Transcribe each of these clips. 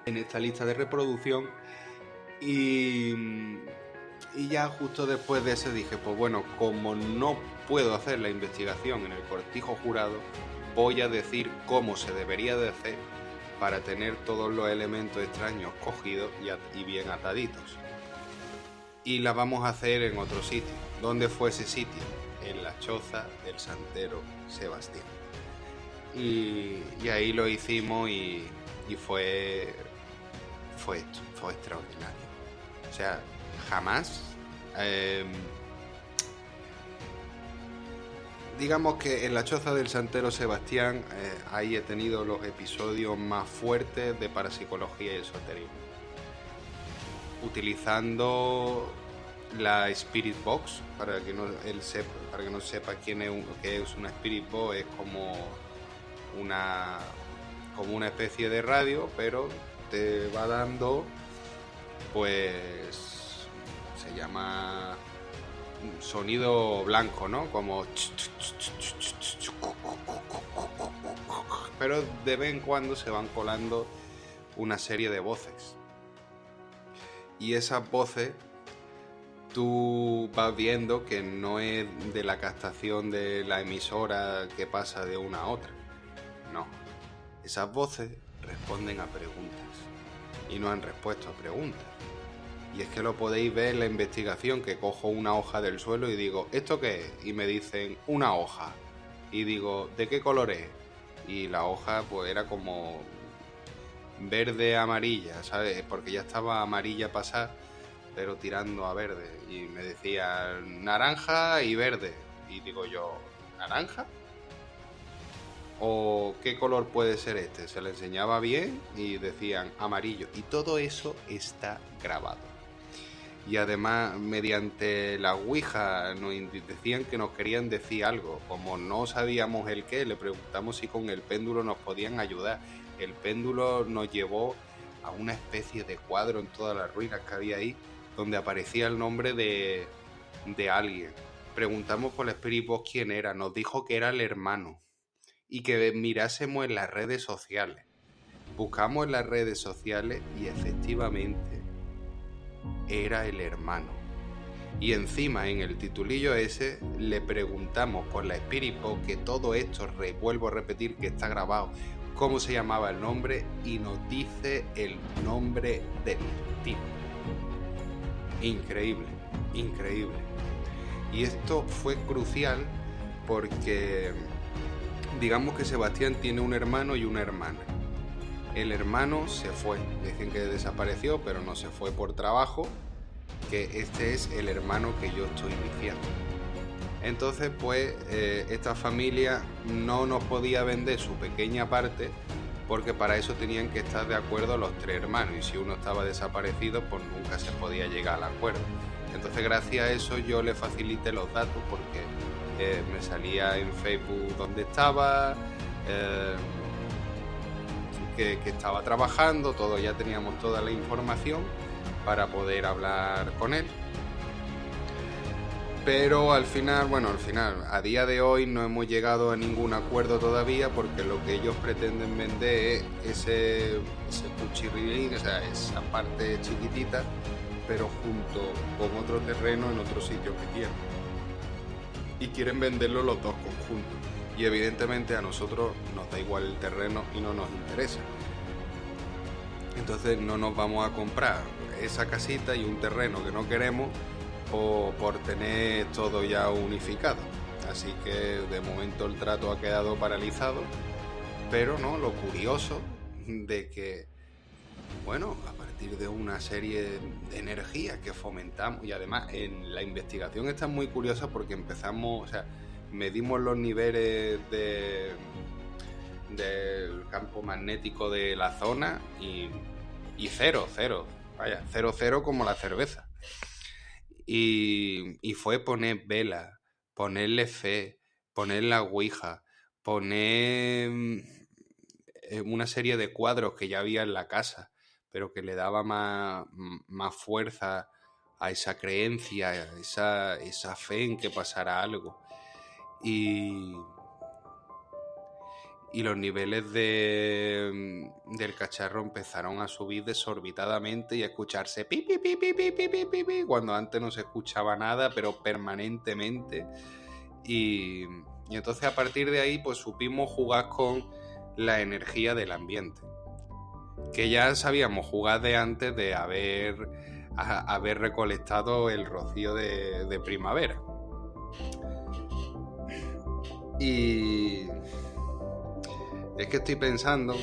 En esta lista de reproducción y ya justo después de ese dije, pues bueno, como no puedo hacer la investigación en el cortijo jurado, voy a decir cómo se debería de hacer para tener todos los elementos extraños cogidos y bien ataditos. Y la vamos a hacer en otro sitio. ¿Dónde fue ese sitio? En la choza del santero Sebastián. Y ahí lo hicimos y fue extraordinario. O sea, jamás... digamos que en la choza del santero Sebastián ahí he tenido los episodios más fuertes de parapsicología y esoterismo. Utilizando la Spirit Box, para que no sepa qué es una Spirit Box, es como una especie de radio, pero te va dando, pues se llama sonido blanco, ¿no? Como pero de vez en cuando se van colando una serie de voces. Y esas voces tú vas viendo que no es de la captación de la emisora que pasa de una a otra. No. Esas voces responden a preguntas. Y no han respuesto a preguntas. Y es que lo podéis ver en la investigación, que cojo una hoja del suelo y digo, ¿esto qué es? Y me dicen, una hoja. Y digo, ¿de qué color es? Y la hoja pues era como verde amarilla, ¿sabes? Porque ya estaba amarilla pasada, pero tirando a verde. Y me decían, naranja y verde. Y digo yo, ¿naranja? ¿O qué color puede ser este? Se le enseñaba bien y decían amarillo. Y todo eso está grabado. Y además, mediante la Ouija, nos decían que nos querían decir algo. Como no sabíamos el qué, le preguntamos si con el péndulo nos podían ayudar. El péndulo nos llevó a una especie de cuadro en todas las ruinas que había ahí, donde aparecía el nombre de alguien. Preguntamos por el Spirit Box quién era. Nos dijo que era el hermano. Y que mirásemos en las redes sociales. Buscamos en las redes sociales y efectivamente era el hermano. Y encima en el titulillo ese le preguntamos por la Spirit Box, que todo esto, vuelvo a repetir que está grabado, cómo se llamaba el nombre, y nos dice el nombre del tipo. Increíble, increíble. Y esto fue crucial porque digamos que Sebastián tiene un hermano y una hermana. El hermano se fue, dicen que desapareció, pero no se fue por trabajo, que este es el hermano que yo estoy diciendo. Entonces, pues, esta familia no nos podía vender su pequeña parte, porque para eso tenían que estar de acuerdo los tres hermanos, y si uno estaba desaparecido, pues nunca se podía llegar al acuerdo. Entonces, gracias a eso yo le facilité los datos, porque me salía en Facebook dónde estaba, que estaba trabajando, todo, ya teníamos toda la información para poder hablar con él. Pero al final, a día de hoy no hemos llegado a ningún acuerdo todavía, porque lo que ellos pretenden vender es ese cuchirrilín, o sea, esa parte chiquitita, pero junto con otro terreno en otro sitio que tienen. Y quieren venderlo los dos conjuntos. Y evidentemente a nosotros nos da igual el terreno y no nos interesa. Entonces no nos vamos a comprar esa casita y un terreno que no queremos por tener todo ya unificado. Así que de momento el trato ha quedado paralizado. Pero no, lo curioso de que, bueno, a partir de una serie de energías que fomentamos, y además en la investigación está muy curiosa porque empezamos, o sea, medimos los niveles del campo magnético de la zona y cero, vaya, cero como la cerveza. Y fue poner vela, ponerle fe, poner la ouija, poner una serie de cuadros que ya había en la casa, pero que le daba más fuerza a esa creencia, a esa fe en que pasará algo. Y los niveles del cacharro empezaron a subir desorbitadamente y a escucharse pi, pi, pi, pi, pi, pi, pi, pi, pi, cuando antes no se escuchaba nada, pero permanentemente. Y entonces a partir de ahí pues supimos jugar con la energía del ambiente, que ya sabíamos jugar de antes de haber recolectado el rocío de primavera. Y es que estoy pensando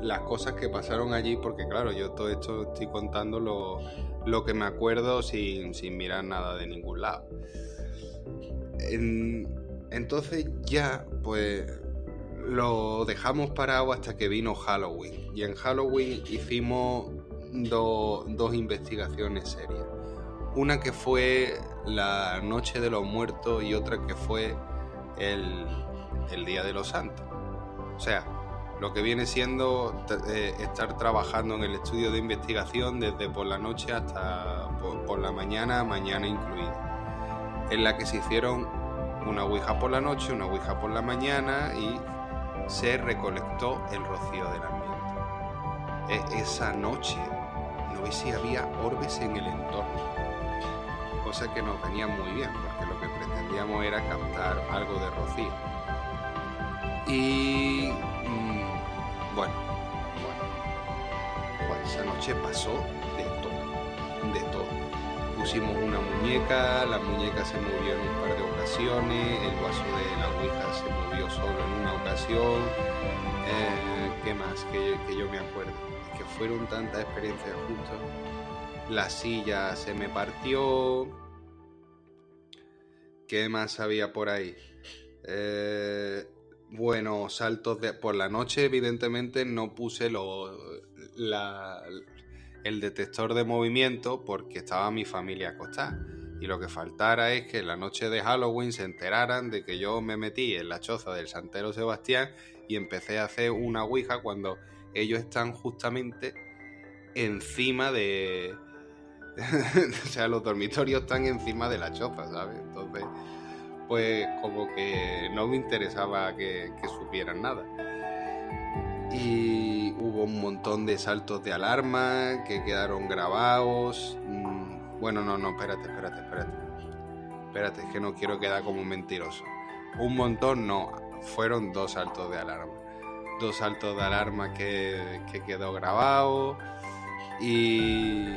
las cosas que pasaron allí, porque claro, yo todo esto estoy contando lo que me acuerdo sin mirar nada de ningún lado. Entonces ya pues lo dejamos parado hasta que vino Halloween. Y en Halloween hicimos dos investigaciones serias. Una que fue la Noche de los Muertos y otra que fue el Día de los Santos. O sea, lo que viene siendo estar trabajando en el estudio de investigación desde por la noche hasta por la mañana incluida, en la que se hicieron una ouija por la noche, una ouija por la mañana y se recolectó el rocío del ambiente. Esa noche no vi si había orbes en el entorno, cosa que nos venía muy bien, porque lo que pretendíamos era captar algo de rocío. Y bueno, pues esa noche pasó de todo. Pusimos una muñeca, la muñeca se movió en un par de ocasiones, el vaso de la ouija se movió solo en una ocasión. ¿Qué más que yo me acuerdo? Es que fueron tantas experiencias juntas. La silla se me partió. ¿Qué más había por ahí? Bueno, saltos por la noche, evidentemente no puse el detector de movimiento porque estaba mi familia acostada. Y lo que faltara es que la noche de Halloween se enteraran de que yo me metí en la choza del Santero Sebastián y empecé a hacer una ouija cuando ellos están justamente encima de... o sea, los dormitorios están encima de la choza, ¿sabes? Entonces, pues como que no me interesaba que supieran nada. Y hubo un montón de saltos de alarma que quedaron grabados. Bueno, no, espérate. Espérate, es que no quiero quedar como un mentiroso. Un montón no, fueron 2 saltos de alarma. 2 saltos de alarma que quedó grabado. Y...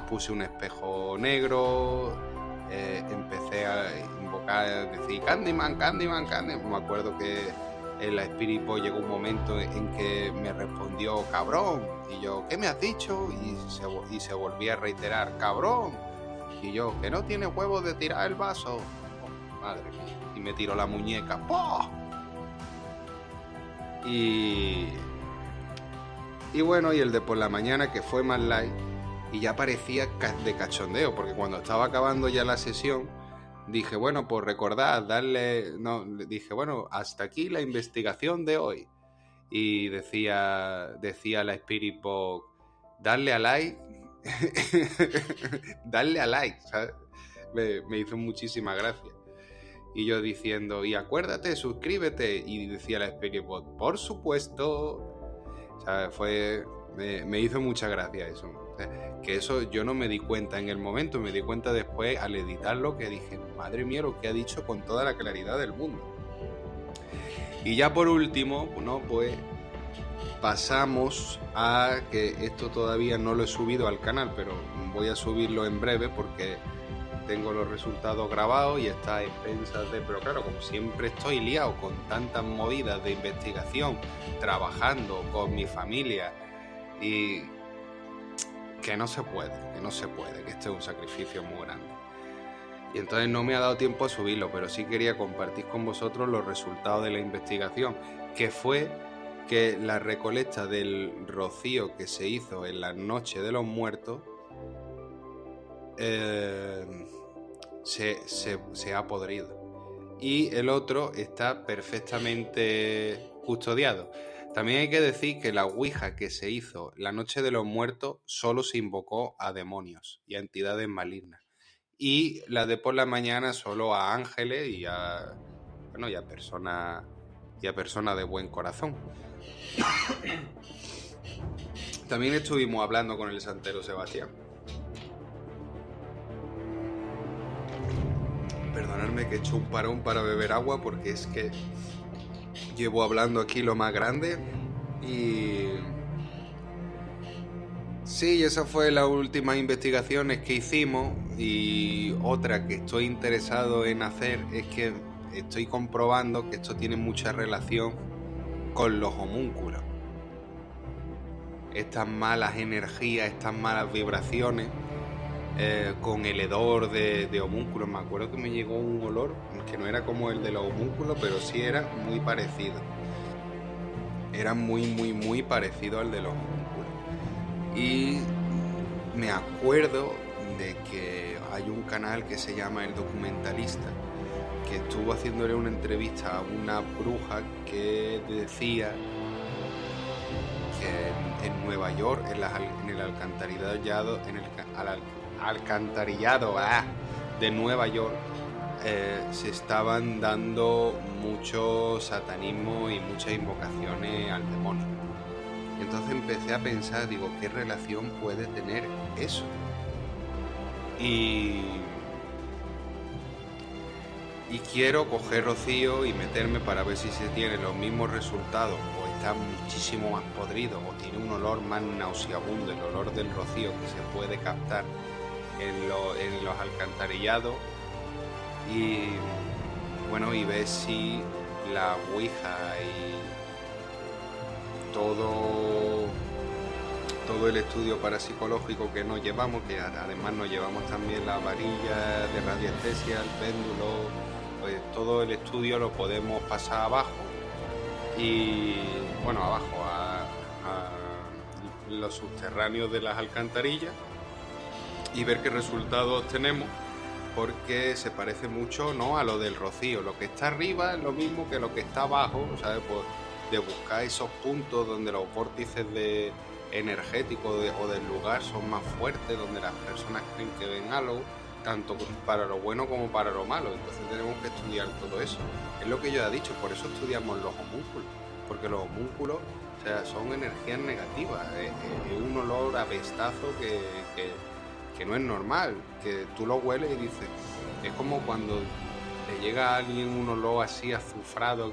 puse un espejo negro. Empecé a invocar, a decir Candyman. Me acuerdo que en la Spirit Boy llegó un momento en que me respondió cabrón, y yo, ¿qué me has dicho? Y se volvía a reiterar, cabrón, y yo, que no tiene huevos de tirar el vaso. Oh, madre mía. Y me tiró la muñeca. ¡Poh! Y bueno, y el de por la mañana, que fue más light, y ya parecía de cachondeo, porque cuando estaba acabando ya la sesión, dije, bueno, pues recordad, dije, bueno, hasta aquí la investigación de hoy. Y decía la Spirit Box, darle a like, darle a like, ¿sabes? Me hizo muchísima gracia. Y yo diciendo, y acuérdate, suscríbete. Y decía la Spirit Box, por supuesto. ¿Sabes? Me hizo mucha gracia eso. Que eso yo no me di cuenta en el momento, me di cuenta después al editarlo, que dije, madre mía, lo que ha dicho con toda la claridad del mundo. Y ya por último, ¿no? Pues pasamos a que esto todavía no lo he subido al canal, pero voy a subirlo en breve porque tengo los resultados grabados y está a expensas de... Pero claro, como siempre estoy liado con tantas movidas de investigación, trabajando con mi familia, y que no se puede, que este es un sacrificio muy grande. Y entonces no me ha dado tiempo a subirlo, pero sí quería compartir con vosotros los resultados de la investigación, que fue que la recolecta del rocío que se hizo en la Noche de los Muertos se ha podrido. Y el otro está perfectamente custodiado. También hay que decir que la ouija que se hizo la Noche de los Muertos solo se invocó a demonios y a entidades malignas. Y la de por la mañana solo a ángeles y a personas de buen corazón. También estuvimos hablando con el santero Sebastián. Perdonadme que he hecho un parón para beber agua porque es que llevo hablando aquí lo más grande. Y sí, esa fue la última investigaciones que hicimos. Y otra que estoy interesado en hacer es que estoy comprobando que esto tiene mucha relación con los homúnculos. Estas malas energías, estas malas vibraciones, con el hedor de homúnculos. Me acuerdo que me llegó un olor que no era como el de los homúnculos, pero sí era muy parecido. Era muy parecido al de los homúnculos. Y me acuerdo de que hay un canal que se llama El Documentalista, que estuvo haciéndole una entrevista a una bruja que decía que en Nueva York, en el alcantarillado, de Nueva York, se estaban dando mucho satanismo y muchas invocaciones al demonio. Entonces empecé a pensar, digo, ¿qué relación puede tener eso? Y quiero coger rocío y meterme para ver si se tiene los mismos resultados, o está muchísimo más podrido, o tiene un olor más nauseabundo, el olor del rocío que se puede captar en los alcantarillados. Y bueno, y ver si la ouija y todo el estudio parapsicológico que nos llevamos, que además nos llevamos también la varilla de radiestesia, el péndulo, pues todo el estudio lo podemos pasar abajo, y bueno, abajo a los subterráneos de las alcantarillas, y ver qué resultados tenemos, porque se parece mucho, ¿no?, a lo del rocío. Lo que está arriba es lo mismo que lo que está abajo, ¿sabes? Pues de buscar esos puntos donde los vórtices energéticos o del lugar son más fuertes, donde las personas creen que ven algo, tanto para lo bueno como para lo malo. Entonces tenemos que estudiar todo eso. Es lo que yo he dicho, por eso estudiamos los homúnculos, porque los homúnculos, o sea, son energías negativas, es un olor apestazo que no es normal, que tú lo hueles y dices, es como cuando le llega a alguien un olor así azufrado,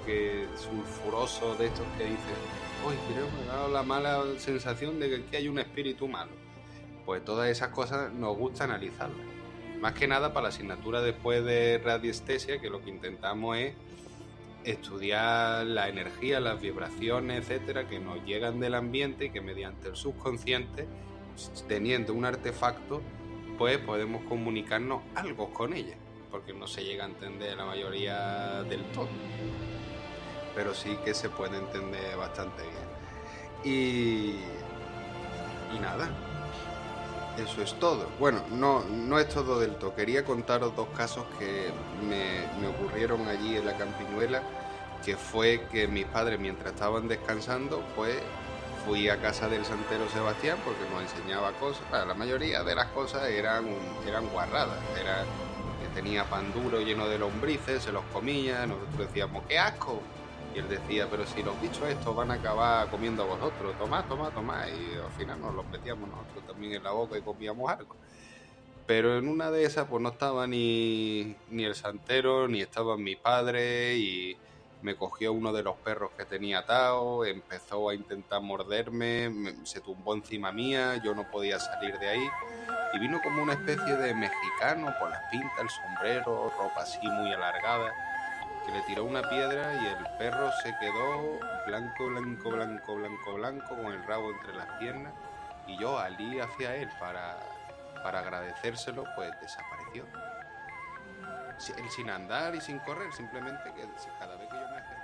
sulfuroso, de estos que dices, uy, creo que me ha dado la mala sensación de que aquí hay un espíritu malo. Pues todas esas cosas nos gusta analizarlas. Más que nada para la asignatura después de radiestesia, que lo que intentamos es estudiar la energía, las vibraciones, etcétera, que nos llegan del ambiente y que mediante el subconsciente, teniendo un artefacto, pues podemos comunicarnos algo con ella, porque no se llega a entender la mayoría del todo, pero sí que se puede entender bastante bien. Y nada, eso es todo. Bueno, no es todo del todo. Quería contaros dos casos que me ocurrieron allí en la Campiñuela, que fue que mis padres, mientras estaban descansando, pues fui a casa del santero Sebastián porque nos enseñaba cosas. Bueno, la mayoría de las cosas eran guarradas. Era que tenía pan duro lleno de lombrices, se los comía, nosotros decíamos, ¡qué asco! Y él decía, pero si los bichos estos van a acabar comiendo a vosotros, tomad. Y al final nos los metíamos nosotros también en la boca y comíamos algo. Pero en una de esas pues no estaba ni el santero, ni estaba mi padre, y me cogió uno de los perros que tenía atado, empezó a intentar morderme, se tumbó encima mía, yo no podía salir de ahí, y vino como una especie de mexicano por las pintas, el sombrero, ropa así muy alargada, que le tiró una piedra y el perro se quedó blanco, con el rabo entre las piernas, y yo al ir hacia él para agradecérselo, pues desapareció. Él sin andar y sin correr, simplemente que cada vez que yo me acercaba